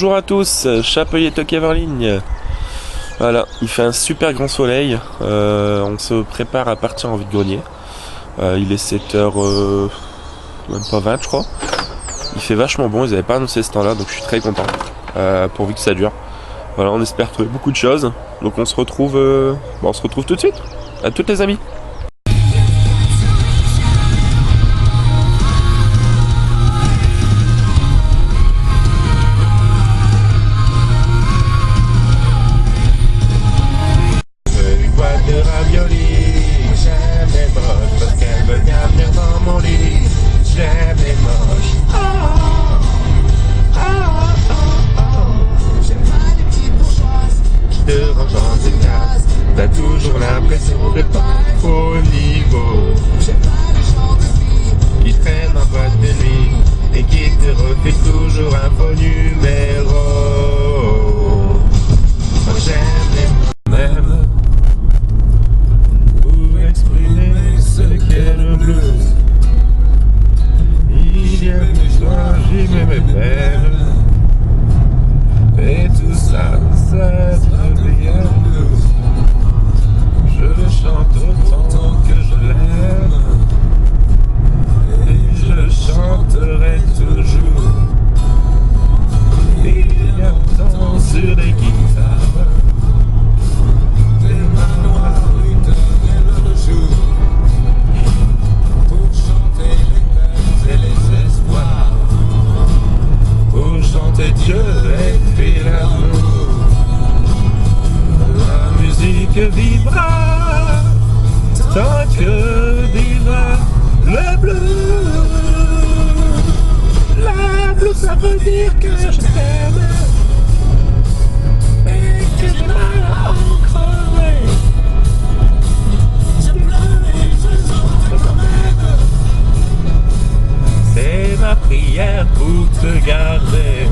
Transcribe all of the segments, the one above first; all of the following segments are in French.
Bonjour à tous, Chapelier Tokev en ligne. Voilà, il fait un super grand soleil. On se prépare à partir en vide-grenier. Il est 7h, même pas 20 je crois. Il fait vachement bon, ils n'avaient pas annoncé ce temps-là, donc je suis très content. Pourvu que ça dure. Voilà, on espère trouver beaucoup de choses. Donc on se retrouve tout de suite. À toutes les amis. T'as toujours l'impression de pas au niveau. Qui traîne en boîte de nuit et qui te refait toujours un faux numéro. Moi j'aime les mêmes pour exprimer ce qu'est le blues. Il y a des soirs, j'y mets mes peines. Et tout ça, ça devient blues. Je le chante autant que je l'aime. Et je chanterai toujours. Il y a tant sur les guitares. Des mains noires, le jour. Pour chanter les peines et les espoirs. Pour chanter Dieu et puis l'amour. La musique vivra tant que vivra le blues. La blues, ça veut dire que je t'aime et que j'ai mal à en crever. Je pleure et je chante quand même. C'est ma prière pour te garder.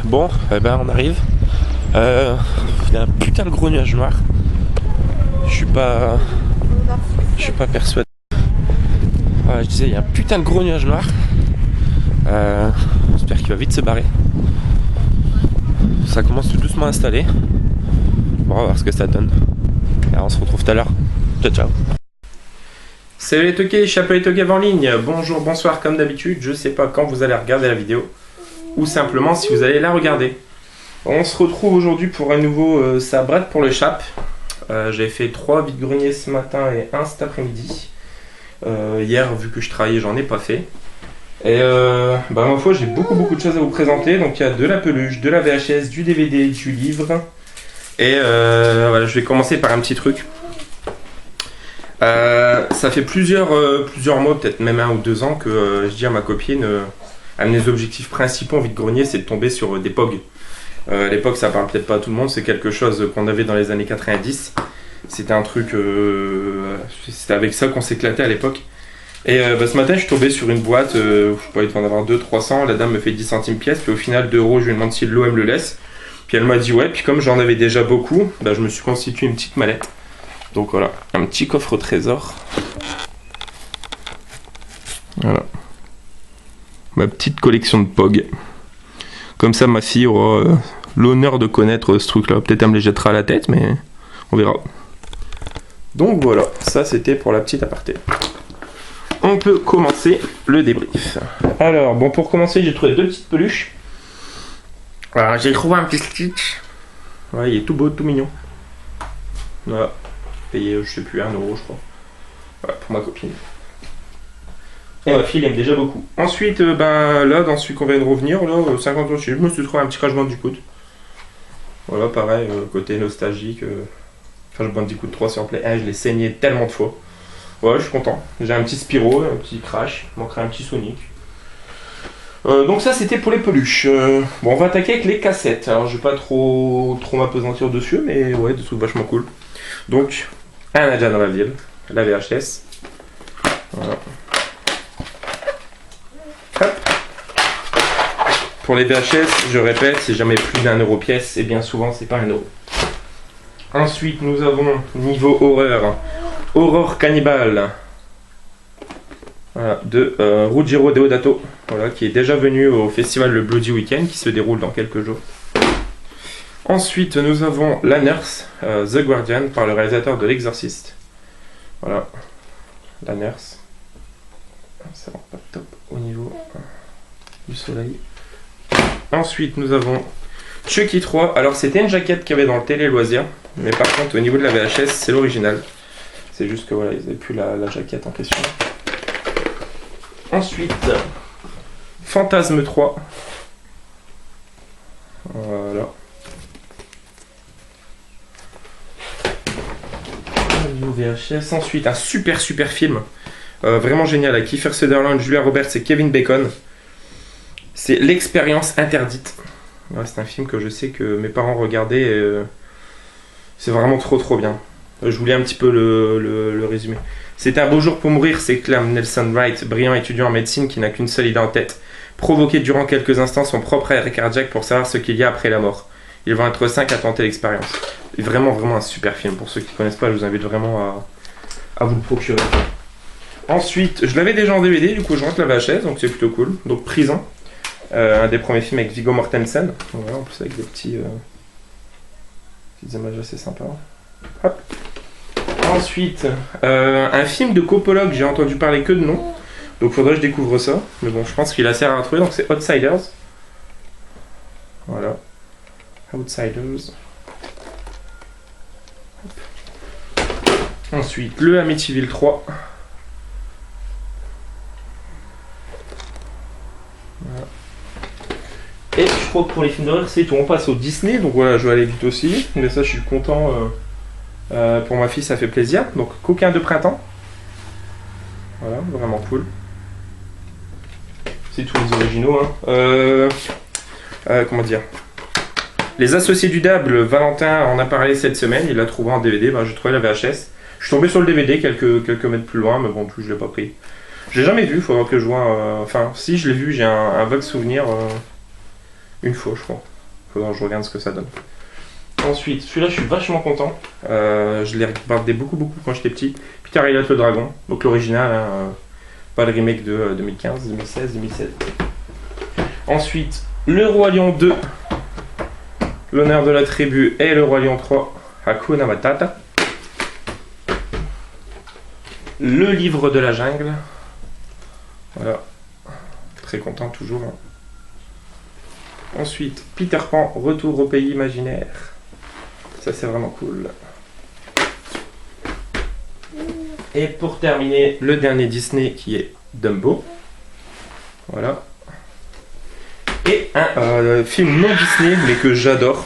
Bon, eh ben on arrive. Il y a un putain de gros nuage noir. Je suis pas persuadé. Voilà, je disais, il y a un putain de gros nuage noir. J'espère qu'il va vite se barrer. Ça commence tout doucement à installer. Bon, on va voir ce que ça donne. Et on se retrouve tout à l'heure. Ciao, ciao. Salut les toqués, Chapelier Tokev en ligne. Bonjour, bonsoir, comme d'habitude. Je sais pas quand vous allez regarder la vidéo. Ou simplement si vous allez la regarder. On se retrouve aujourd'hui pour un nouveau ça brade pour le chap. J'ai fait 3 vide-greniers ce matin et 1 cet après-midi. Hier, vu que je travaillais, j'en ai pas fait. Et ma foi, j'ai beaucoup de choses à vous présenter. Donc il y a de la peluche, de la VHS, du DVD, du livre. Et voilà, je vais commencer par un petit truc. Ça fait plusieurs mois, peut-être même 1 ou 2 ans, que je dis à ma copine, un de mes objectifs principaux en vide-grenier, c'est de tomber sur des POG. À l'époque, ça parle peut-être pas à tout le monde, c'est quelque chose qu'on avait dans les années 90. C'était un truc, c'était avec ça qu'on s'éclatait à l'époque. Et ce matin, je suis tombé sur une boîte, je sais pas, il doit en avoir 200-300, la dame me fait 10 centimes pièce, puis au final 2 €, je lui demande si l'eau elle me le laisse. Puis elle m'a dit ouais, puis comme j'en avais déjà beaucoup, je me suis constitué une petite mallette. Donc voilà, un petit coffre au trésor. Voilà. Ma petite collection de POG. Comme ça, ma fille aura l'honneur de connaître ce truc-là. Peut-être elle me les jettera à la tête, mais on verra. Donc voilà, ça c'était pour la petite aparté. On peut commencer le débrief. Alors, bon, pour commencer, j'ai trouvé 2 petites peluches. Voilà, j'ai trouvé un petit Stitch. Ouais, il est tout beau, tout mignon. Voilà, payé, je sais plus, 1 € je crois. Voilà, pour ma copine. Et ma fille aime déjà beaucoup. Ensuite, là, dans celui qu'on vient de revenir, là, 50 €, je me suis trouvé un petit Crash Bandicoot. Voilà, pareil, côté nostalgique. Crash Bandicoot 3 sur Play 1, je l'ai saigné tellement de fois. Ouais, je suis content. J'ai un petit Spyro, un petit Crash, il manquerait un petit Sonic. Donc ça, c'était pour les peluches. Bon, on va attaquer avec les cassettes. Alors, je vais pas trop m'apesantir dessus, mais ouais, des trucs vachement cool. Donc, un Nadja dans la ville, la VHS. Voilà. Hop. Pour les VHS, je répète, c'est jamais plus d'1 € pièce, et bien souvent c'est pas 1 €. Ensuite, nous avons niveau horreur, Horror Cannibal, voilà, de Ruggiero Deodato. Voilà, qui est déjà venu au festival Le Bloody Weekend, qui se déroule dans quelques jours. Ensuite, nous avons La Nurse, The Guardian, par le réalisateur de L'Exorciste. Voilà, La Nurse. Ça va pas top au niveau du soleil. Ensuite, nous avons Chucky 3. Alors, c'était une jaquette qu'il y avait dans le télé loisir, mais par contre, au niveau de la VHS, c'est l'original. C'est juste que voilà, ils n'avaient plus la jaquette en question. Ensuite, Fantasme 3. Voilà. VHS. Ensuite, un super film. Vraiment génial, avec Kiefer Sutherland, Julia Roberts et Kevin Bacon. C'est L'Expérience Interdite. Ouais, c'est un film que je sais que mes parents regardaient. C'est vraiment trop bien. Je vous lis un petit peu le résumé. C'est un beau jour pour mourir, s'exclame Nelson Wright, brillant étudiant en médecine qui n'a qu'une seule idée en tête. Provoquer durant quelques instants son propre arrêt cardiaque pour savoir ce qu'il y a après la mort. Ils vont être 5 à tenter l'expérience. Vraiment un super film. Pour ceux qui ne connaissent pas, je vous invite vraiment à vous le procurer. Ensuite, je l'avais déjà en DVD, du coup je rentre la VHS, donc c'est plutôt cool. Donc Prison, un des premiers films avec Viggo Mortensen. Voilà, en plus avec des petites images assez sympas. Hop. Ensuite, un film de Coppola que j'ai entendu parler que de nom. Donc faudrait que je découvre ça. Mais bon, je pense qu'il est assez rare à trouver. Donc c'est Outsiders. Voilà. Outsiders. Hop. Ensuite, le Amityville 3. Voilà. Et je crois que pour les films d'horreur, c'est tout. On passe au Disney. Donc voilà, je vais aller vite aussi. Mais ça, je suis content. Pour ma fille, ça fait plaisir. Donc, Coquin de printemps. Voilà, vraiment cool. C'est tous les originaux. Comment dire, Les Associés du Diable, Valentin en a parlé cette semaine. Il l'a trouvé en DVD. Ben, j'ai trouvé la VHS. Je suis tombé sur le DVD quelques mètres plus loin, mais bon, tout, je l'ai pas pris. Je l'ai jamais vu. Il faudra que je vois. Enfin, si je l'ai vu, j'ai un vague souvenir. Une fois, je crois. Il faudra que je regarde ce que ça donne. Ensuite, celui-là, je suis vachement content. Je l'ai regardé beaucoup quand j'étais petit. Peter et le Dragon, donc l'original, pas le remake de 2015, 2016, 2017. Ensuite, Le Roi Lion 2, L'honneur de la tribu et Le Roi Lion 3, Hakuna Matata. Le Livre de la jungle. Voilà. Très content toujours. Ensuite, Peter Pan, Retour au pays imaginaire. Ça, c'est vraiment cool. Et pour terminer, le dernier Disney qui est Dumbo. Voilà. Et un film non Disney, mais que j'adore.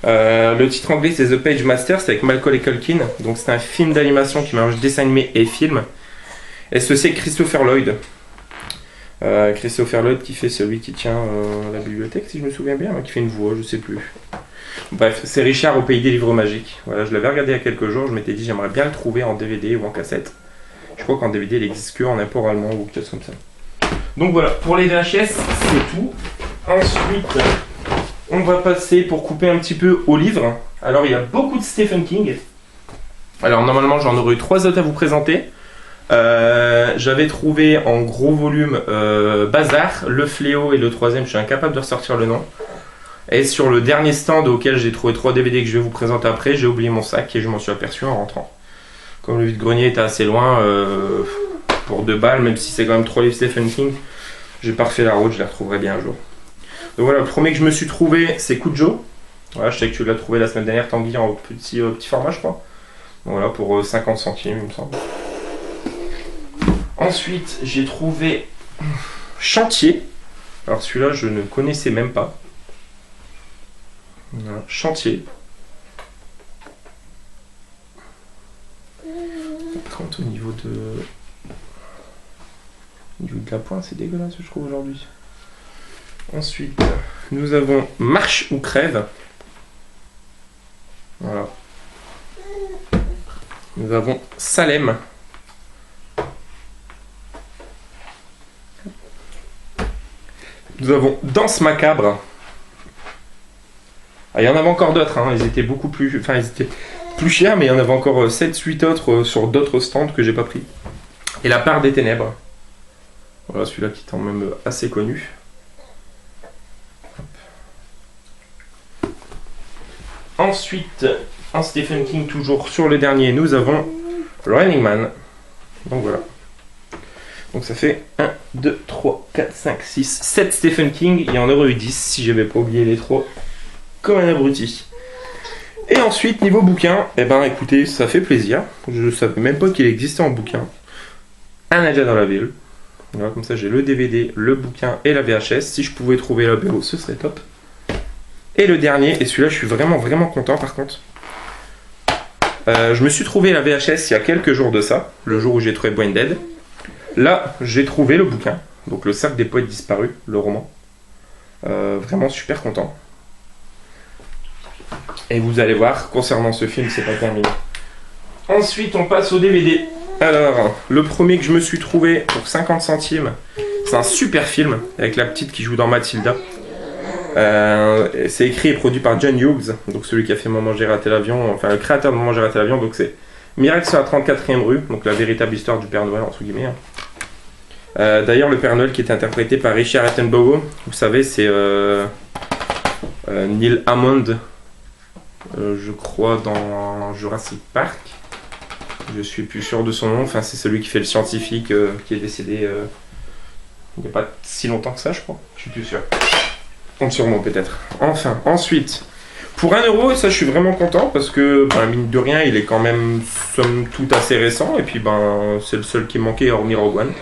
Le titre anglais, c'est The Page Master, c'est avec Macaulay Culkin. Donc, c'est un film d'animation qui mélange dessin animé et film. Et c'est Christopher Lloyd. Christopher Lloyd qui fait celui qui tient la bibliothèque, si je me souviens bien, qui fait une voix, je sais plus. Bref, c'est Richard au pays des livres magiques. Voilà, je l'avais regardé il y a quelques jours, je m'étais dit j'aimerais bien le trouver en DVD ou en cassette. Je crois qu'en DVD il existe que en import allemand ou quelque chose comme ça. Donc voilà, pour les VHS, c'est tout. Ensuite, on va passer pour couper un petit peu au livre. Alors il y a beaucoup de Stephen King. Alors normalement j'en aurais eu 3 autres à vous présenter. J'avais trouvé en gros volume Bazar, Le Fléau et le troisième, je suis incapable de ressortir le nom. Et sur le dernier stand auquel j'ai trouvé 3 DVD que je vais vous présenter après, j'ai oublié mon sac et je m'en suis aperçu en rentrant. Comme le vide-grenier était assez loin, pour 2 balles, même si c'est quand même 3 livres Stephen King, j'ai pas refait la route, je les retrouverai bien un jour. Donc voilà, le premier que je me suis trouvé, c'est Cujo. Voilà, je sais que tu l'as trouvé la semaine dernière, Tanguy, en petit format, je crois. Donc voilà, pour 50 centimes, il me semble. Ensuite, j'ai trouvé Chantier. Alors celui-là, je ne connaissais même pas. Voilà, Chantier. Par contre, au niveau de la pointe, c'est dégueulasse, je trouve, aujourd'hui. Ensuite, nous avons Marche ou crève. Voilà. Nous avons Salem. Nous avons Danse macabre. Ah, il y en avait encore d'autres, hein. Ils étaient beaucoup plus... Enfin, ils étaient plus chers, mais il y en avait encore 7-8 autres sur d'autres stands que j'ai pas pris. Et La part des ténèbres. Voilà, celui-là qui est quand même assez connu. Ensuite, en Stephen King, toujours sur le dernier, nous avons Running Man. Donc voilà. Donc ça fait 1, 2, 3, 4, 5, 6, 7 Stephen King. Il y en aurait eu 10 si j'avais pas oublié les 3. Comme un abruti. Et ensuite, niveau bouquin, eh ben écoutez, ça fait plaisir. Je savais même pas qu'il existait en bouquin. Un Nadia dans la ville. Voilà, comme ça j'ai le DVD, le bouquin et la VHS. Si je pouvais trouver la BO, ce serait top. Et le dernier, et celui-là je suis vraiment content par contre. Je me suis trouvé la VHS il y a quelques jours de ça, le jour où j'ai trouvé Brain Dead. Là, j'ai trouvé le bouquin, donc le Cercle des poètes disparus, le roman. Vraiment super content. Et vous allez voir, concernant ce film, c'est pas terminé. Ensuite, on passe au DVD. Alors, le premier que je me suis trouvé pour 50 centimes, c'est un super film avec la petite qui joue dans Mathilda. C'est écrit et produit par John Hughes, donc celui qui a fait Maman j'ai raté l'avion, enfin le créateur de Maman j'ai raté l'avion, donc c'est Miracle sur la 34e rue, donc la véritable histoire du Père Noël entre guillemets. D'ailleurs le Père Noël qui est interprété par Richard Attenborough, vous savez c'est Neil Hammond, je crois dans Jurassic Park, je suis plus sûr de son nom, enfin c'est celui qui fait le scientifique qui est décédé il n'y a pas si longtemps que ça je crois, je suis plus sûr. Sûrement peut-être. Enfin, ensuite, pour 1€, ça je suis vraiment content parce que, mine de rien, il est quand même somme toute assez récent et puis c'est le seul qui manquait hormis Rogue One.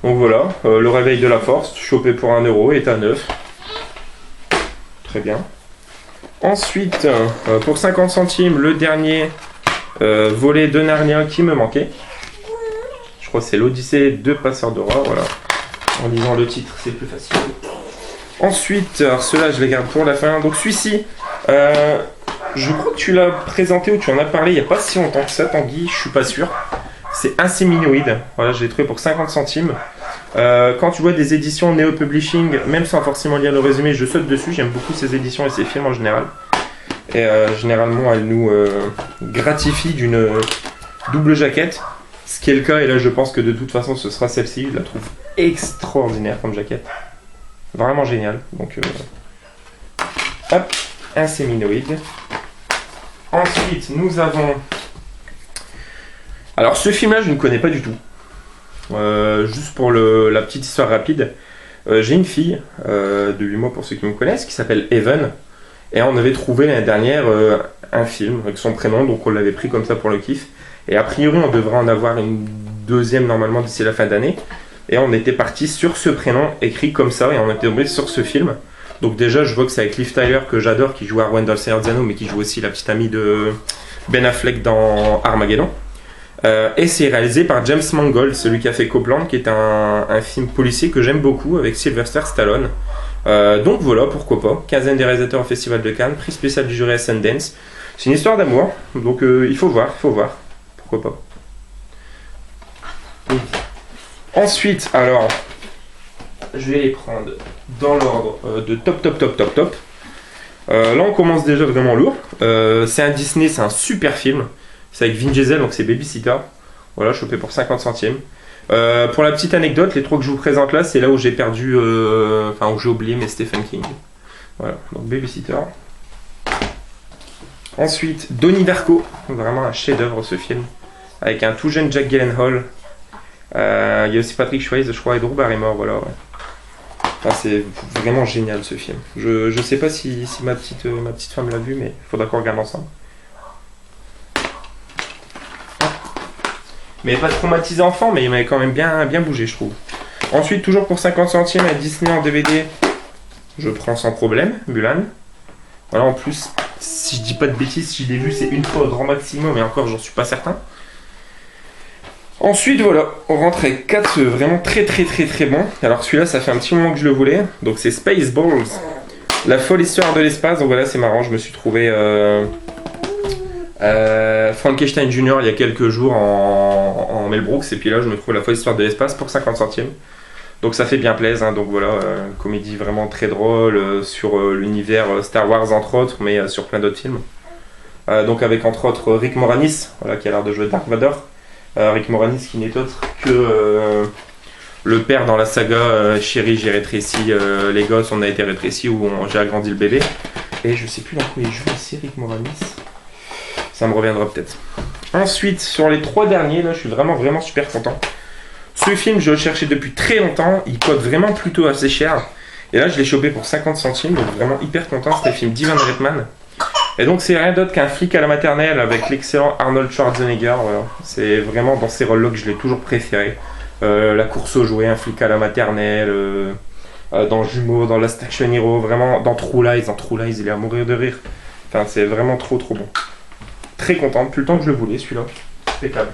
Donc voilà, le réveil de la force, chopé pour 1€, est à 9. Très bien. Ensuite, pour 50 centimes, le dernier volet de Narnia qui me manquait. Je crois que c'est l'Odyssée de Passeurs de Roi, voilà. En lisant le titre, c'est plus facile. Ensuite, alors ceux-là je les garde pour la fin. Donc celui-ci, je crois que tu l'as présenté ou tu en as parlé il n'y a pas si longtemps que ça, Tanguy, je suis pas sûr. C'est Inséminoïde, voilà, je l'ai trouvé pour 50 centimes. Quand tu vois des éditions Neo Publishing, même sans forcément lire le résumé, je saute dessus, j'aime beaucoup ces éditions et ces films en général. Et généralement, elles nous gratifient d'une double jaquette, ce qui est le cas, et là je pense que de toute façon ce sera celle-ci, je la trouve extraordinaire comme jaquette. Vraiment génial. Donc, hop, Inséminoïde. Ensuite, nous avons. Alors, ce film-là, je ne connais pas du tout. Juste pour la petite histoire rapide, j'ai une fille de 8 mois pour ceux qui me connaissent qui s'appelle Evan. Et on avait trouvé l'année dernière un film avec son prénom, donc on l'avait pris comme ça pour le kiff. Et a priori, on devrait en avoir une deuxième normalement d'ici la fin d'année. Et on était parti sur ce prénom écrit comme ça et on était tombé sur ce film. Donc déjà je vois que c'est avec Liv Tyler que j'adore, qui joue Arwen dans Le Seigneur des Anneaux, mais qui joue aussi la petite amie de Ben Affleck dans Armageddon. Et c'est réalisé par James Mangold, celui qui a fait Copland, qui est un film policier que j'aime beaucoup avec Sylvester Stallone. Donc voilà, pourquoi pas. Quinzaine des réalisateurs au Festival de Cannes, prix spécial du jury à Sundance. C'est une histoire d'amour, donc il faut voir. Pourquoi pas. Ensuite, alors, je vais les prendre dans l'ordre de top. Là, on commence déjà vraiment lourd. C'est un Disney, c'est un super film. C'est avec Vin Diesel, donc c'est Babysitter. Voilà, chopé pour 50 centimes. Pour la petite anecdote, les 3 que je vous présente là, c'est là où j'ai perdu, où j'ai oublié mes Stephen King. Voilà, donc Babysitter. Ensuite, Donnie Darko, vraiment un chef-d'œuvre ce film, avec un tout jeune Jack Gyllenhaal. Il y a aussi Patrick Swayze, je crois, et Drew Barrymore, voilà. Ouais. Enfin, c'est vraiment génial ce film. Je sais pas si ma petite femme l'a vu, mais il faudra qu'on regarde ensemble. Mais pas traumatisé enfant, mais il m'avait quand même bien bougé, je trouve. Ensuite, toujours pour 50 centimes, à Disney en DVD, je prends sans problème, Mulan. Voilà, en plus, si je dis pas de bêtises, si je l'ai vu, c'est une fois au grand maximum, et encore, j'en suis pas certain. Ensuite, voilà, on rentre avec 4 vraiment très bons. Alors celui-là, ça fait un petit moment que je le voulais. Donc c'est Spaceballs, la folle histoire de l'espace. Donc voilà, c'est marrant, je me suis trouvé Frankenstein Jr. il y a quelques jours en Mel Brooks. Et puis là, je me trouve la folle histoire de l'espace pour 50 centimes. Donc ça fait bien plaisir, hein. Donc voilà, une comédie vraiment très drôle sur l'univers Star Wars entre autres, mais sur plein d'autres films. Donc avec entre autres Rick Moranis, voilà, qui a l'air de jouer Dark Vador. Rick Moranis qui n'est autre que le père dans la saga Chérie, j'ai rétréci les gosses, on a été rétrécis ou j'ai agrandi le bébé. Et je sais plus dans quoi il joue aussi, Rick Moranis. Ça me reviendra peut-être. Ensuite, sur les 3 derniers, là, je suis vraiment super content. Ce film, je le cherchais depuis très longtemps. Il coûte vraiment plutôt assez cher. Et là, je l'ai chopé pour 50 centimes. Donc vraiment hyper content. C'était le film d'Ivan Reitman. Et donc, c'est rien d'autre qu'un flic à la maternelle avec l'excellent Arnold Schwarzenegger. Voilà. C'est vraiment dans ces rôles-là que je l'ai toujours préféré. La course aux jouets, un flic à la maternelle. Dans Jumeaux, dans Last Action Hero. Vraiment, dans True Lies. Dans True Lies, il est à mourir de rire. Enfin, c'est vraiment trop bon. Très content, depuis le temps que je le voulais celui-là. Impeccable.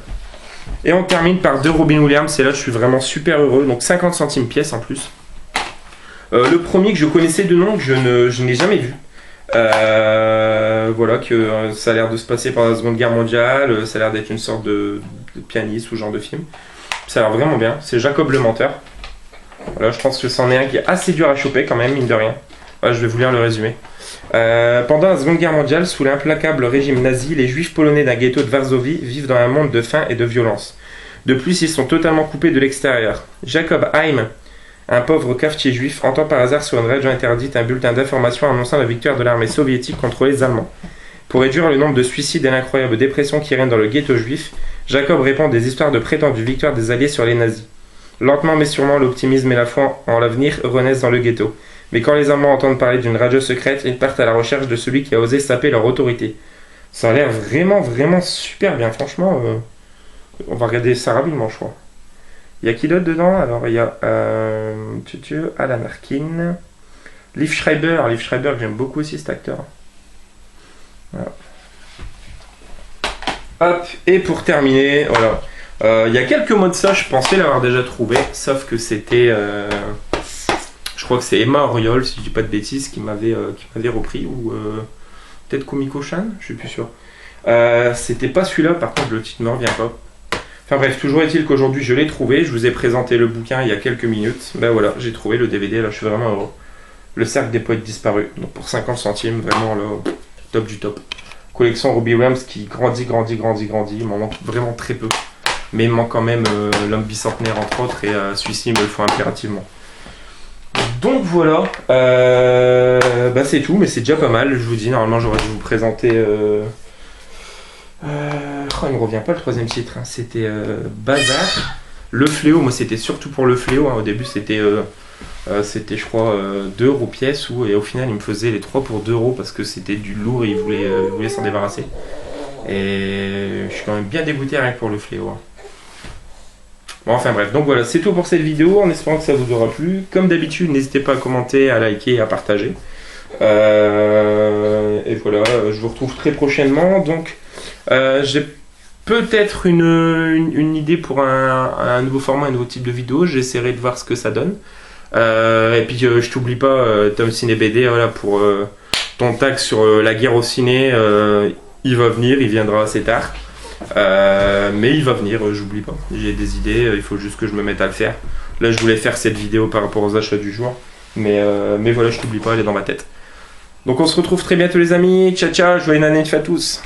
Et on termine par 2 Robin Williams, et là je suis vraiment super heureux, donc 50 centimes pièce en plus. Le premier que je connaissais de nom, que je n'ai jamais vu. Voilà, que ça a l'air de se passer pendant la Seconde Guerre mondiale, ça a l'air d'être une sorte de pianiste ou genre de film. Ça a l'air vraiment bien, c'est Jacob le Menteur. Voilà, je pense que c'en est un qui est assez dur à choper quand même, mine de rien. Voilà, je vais vous lire le résumé. Pendant la Seconde Guerre mondiale, sous l'implacable régime nazi, les juifs polonais d'un ghetto de Varsovie vivent dans un monde de faim et de violence. De plus, ils sont totalement coupés de l'extérieur. Jacob Heim, un pauvre cafetier juif, entend par hasard sur une radio interdite un bulletin d'information annonçant la victoire de l'armée soviétique contre les Allemands. Pour réduire le nombre de suicides et l'incroyable dépression qui règne dans le ghetto juif, Jacob répand des histoires de prétendues victoires des Alliés sur les nazis. Lentement mais sûrement, l'optimisme et la foi en l'avenir renaissent dans le ghetto. Mais quand les Allemands entendent parler d'une radio secrète, ils partent à la recherche de celui qui a osé saper leur autorité. Ça a l'air vraiment super bien, franchement. On va regarder ça rapidement, je crois. Il y a qui d'autre dedans? Alors, il y a Alan Arkin, Liv Schreiber, que j'aime beaucoup aussi, cet acteur. Voilà. Hop, et pour terminer, voilà. Il y a quelques mois de ça, je pensais l'avoir déjà trouvé, sauf que c'était... je crois que c'est Emma Oriol, si je dis pas de bêtises, qui m'avait repris, ou peut-être Kumiko-chan, je suis plus sûr. C'était pas celui-là, par contre le titre me revient pas. Enfin bref, toujours est-il qu'aujourd'hui je l'ai trouvé, je vous ai présenté le bouquin il y a quelques minutes. Ben voilà, j'ai trouvé le DVD, là je suis vraiment heureux. Le cercle des poètes disparus, donc pour 50 centimes, vraiment là, top du top. Collection Robbie Williams qui grandit, il m'en manque vraiment très peu. Mais il me manque quand même l'homme bicentenaire entre autres, et celui-ci il me le faut impérativement. Donc voilà, bah c'est tout, mais c'est déjà pas mal. Je vous dis, normalement j'aurais dû vous présenter. Il me revient pas le troisième titre, hein. C'était Bazar. Le Fléau, moi c'était surtout pour le Fléau. Hein. Au début c'était je crois 2 € pièce, et au final il me faisait les 3 pour 2 € parce que c'était du lourd et il voulait s'en débarrasser. Et je suis quand même bien dégoûté rien que pour le Fléau. Hein. Bon, enfin bref, donc voilà, c'est tout pour cette vidéo, en espérant que ça vous aura plu. Comme d'habitude, n'hésitez pas à commenter, à liker et à partager. Et voilà, je vous retrouve très prochainement. Donc, j'ai peut-être une idée pour un nouveau format, un nouveau type de vidéo. J'essaierai de voir ce que ça donne. Et puis, je t'oublie pas, Tom Ciné BD, voilà, pour ton tag sur la guerre au ciné. Il va venir, il viendra assez tard. Mais il va venir, j'oublie pas. J'ai des idées, il faut juste que je me mette à le faire. Là, je voulais faire cette vidéo par rapport aux achats du jour. Mais voilà, je t'oublie pas, elle est dans ma tête. Donc, on se retrouve très bientôt, les amis. Ciao, ciao, joyeux année à tous.